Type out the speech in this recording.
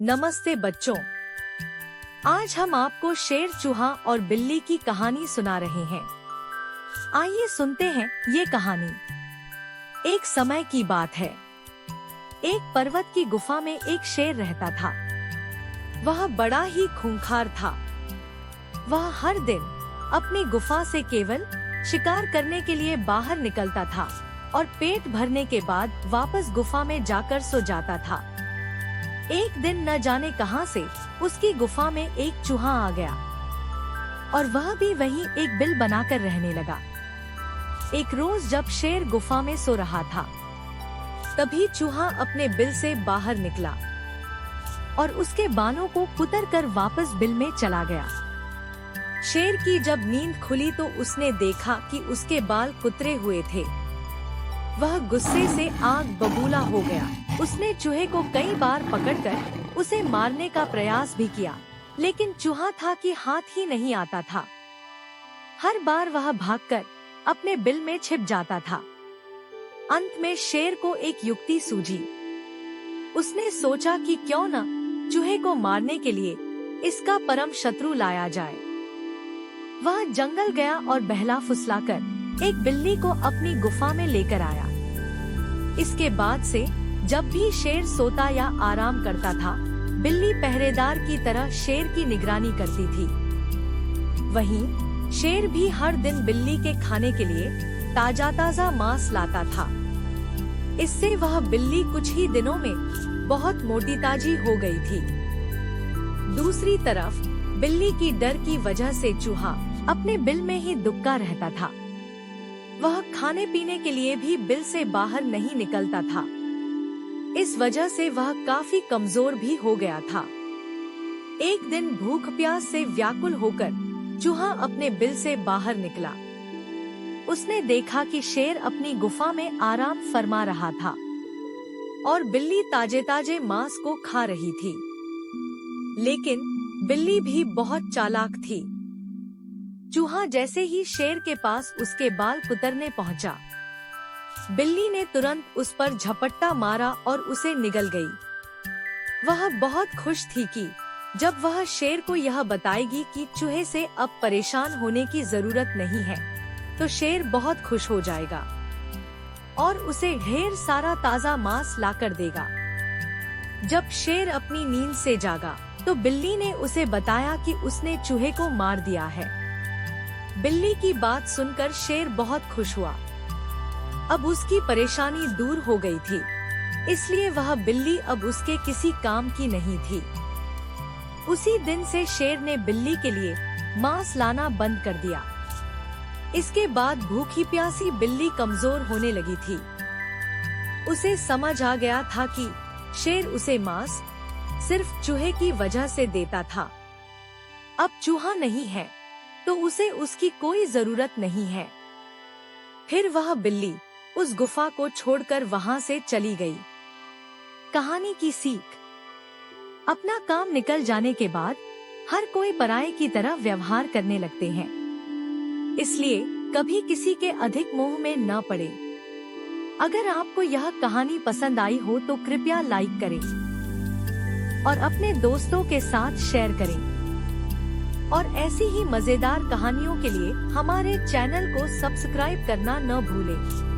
नमस्ते बच्चों, आज हम आपको शेर, चूहा और बिल्ली की कहानी सुना रहे हैं। आइए सुनते हैं ये कहानी। एक समय की बात है। एक पर्वत की गुफा में एक शेर रहता था। वह बड़ा ही खूंखार था। वह हर दिन अपनी गुफा से केवल शिकार करने के लिए बाहर निकलता था और पेट भरने के बाद वापस गुफा में जाकर सो जाता था। एक दिन न जाने कहां से उसकी गुफा में एक चूहा आ गया और वह भी वहीं एक बिल बनाकर रहने लगा। एक रोज जब शेर गुफा में सो रहा था, तभी चूहा अपने बिल से बाहर निकला और उसके बालों को कुतर कर वापस बिल में चला गया। शेर की जब नींद खुली तो उसने देखा कि उसके बाल कुतरे हुए थे। वह गुस्से से आग बबूला हो गया। उसने चूहे को कई बार पकड़कर उसे मारने का प्रयास भी किया, लेकिन चूहा था कि हाथ ही नहीं आता था। हर बार वह भागकर अपने बिल में छिप जाता था। अंत में शेर को एक युक्ति सूझी। उसने सोचा कि क्यों न चूहे को मारने के लिए इसका परम शत्रु लाया जाए। वह जंगल गया और बहला फुसलाकर एक बिल्ली को अपनी गुफा में लेकर आया। इसके बाद से जब भी शेर सोता या आराम करता था, बिल्ली पहरेदार की तरह शेर की निगरानी करती थी। वहीं शेर भी हर दिन बिल्ली के खाने के लिए ताजा ताजा मांस लाता था। इससे वह बिल्ली कुछ ही दिनों में बहुत मोटी ताजी हो गई थी। दूसरी तरफ बिल्ली की डर की वजह से चूहा अपने बिल में ही दुबका रहता था। वह खाने पीने के लिए भी बिल से बाहर नहीं निकलता था। इस वजह से वह काफी कमजोर भी हो गया था। एक दिन भूख प्यास से व्याकुल होकर चूहा अपने बिल से बाहर निकला। उसने देखा कि शेर अपनी गुफा में आराम फरमा रहा था और बिल्ली ताजे ताजे मांस को खा रही थी। लेकिन बिल्ली भी बहुत चालाक थी। चूहा जैसे ही शेर के पास उसके बाल कुतरने पहुंचा, बिल्ली ने तुरंत उस पर झपट्टा मारा और उसे निगल गई। वह बहुत खुश थी कि जब वह शेर को यह बताएगी कि चूहे से अब परेशान होने की जरूरत नहीं है, तो शेर बहुत खुश हो जाएगा और उसे ढेर सारा ताजा मांस लाकर देगा। जब शेर अपनी नींद से जागा, तो बिल्ली ने उसे बताया कि उसने चूहे को मार दिया है। बिल्ली की बात सुनकर शेर बहुत खुश हुआ। अब उसकी परेशानी दूर हो गई थी, इसलिए वह बिल्ली अब उसके किसी काम की नहीं थी। उसी दिन से शेर ने बिल्ली के लिए मांस लाना बंद कर दिया। इसके बाद भूखी प्यासी बिल्ली कमजोर होने लगी थी। उसे समझ आ गया था कि शेर उसे मांस सिर्फ चूहे की वजह से देता था। अब चूहा नहीं है तो उसे उसकी कोई जरूरत नहीं है। फिर वह बिल्ली उस गुफा को छोड़कर वहां से चली गई। कहानी की सीख: अपना काम निकल जाने के बाद हर कोई पराये की तरह व्यवहार करने लगते हैं, इसलिए कभी किसी के अधिक मोह में न पड़े। अगर आपको यह कहानी पसंद आई हो तो कृपया लाइक करें और अपने दोस्तों के साथ शेयर करें। और ऐसी ही मजेदार कहानियों के लिए हमारे चैनल को सब्सक्राइब करना न भूलें।